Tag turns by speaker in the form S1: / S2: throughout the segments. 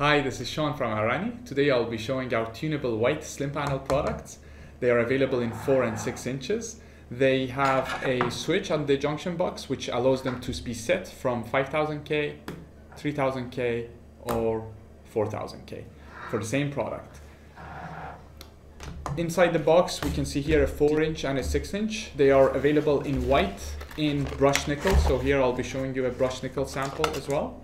S1: Hi, this is Sean from Arani. Today I'll be showing our tunable white slim panel products. They are available in 4 and 6 inches. They have a switch on the junction box which allows them to be set from 5000K, 3000K or 4000K for the same product. Inside the box we can see here a 4-inch and a 6-inch. They are available in white, in brushed nickel, so here I'll be showing you a brushed nickel sample as well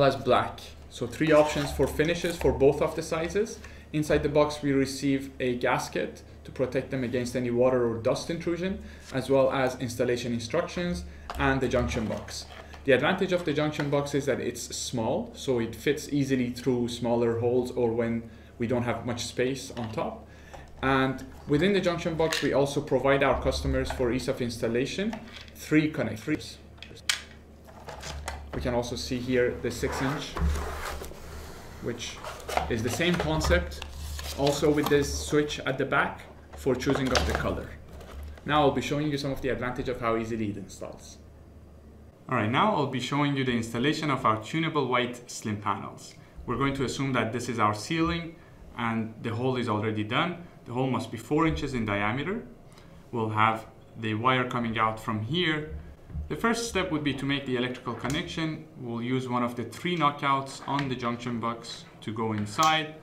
S1: as black. So 3 options for finishes for both of the sizes. Inside the box we receive a gasket to protect them against any water or dust intrusion, as well as installation instructions and the junction box. The advantage of the junction box is that it's small, so it fits easily through smaller holes or when we don't have much space on top. And within the junction box we also provide our customers, for ease of installation, 3 connectors. We can also see here the 6-inch, which is the same concept, also with this switch at the back for choosing of the color. Now I'll be showing you some of the advantage of how easily it installs. Alright, now I'll be showing you the installation of our tunable white slim panels. We're going to assume that this is our ceiling and the hole is already done. The hole must be 4 inches in diameter. We'll have the wire coming out from here. The first step would be to make the electrical connection. We'll use one of the 3 knockouts on the junction box to go inside.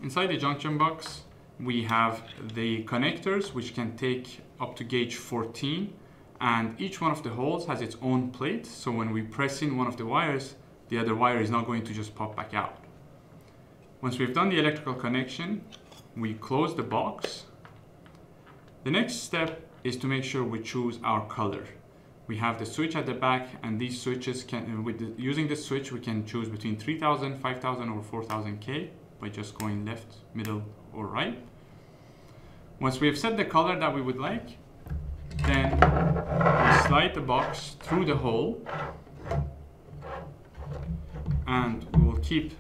S1: Inside the junction box, we have the connectors, which can take up to gauge 14. And each one of the holes has its own plate. So when we press in one of the wires, the other wire is not going to just pop back out. Once we've done the electrical connection, we close the box. The next step is to make sure we choose our color. We have the switch at the back, and these switches using this switch we can choose between 3000, 5000 or 4000K by just going left, middle or right. Once we have set the color that we would like, then we slide the box through the hole and we will keep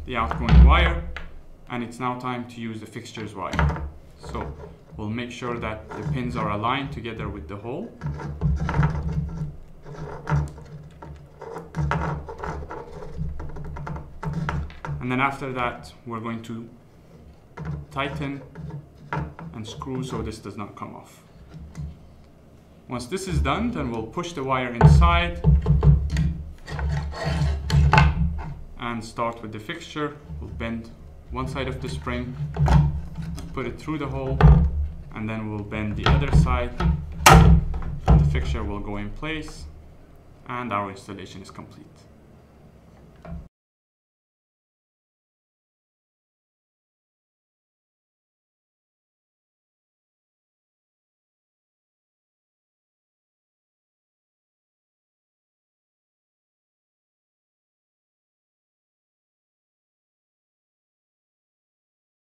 S1: the outgoing wire, and it's now time to use the fixtures wire. So we'll make sure that the pins are aligned together with the hole. And then after that, we're going to tighten and screw so this does not come off. Once this is done, then we'll push the wire inside and start with the fixture. We'll bend one side of the spring, put it through the hole, and then we'll bend the other side. The fixture will go in place and our installation is complete.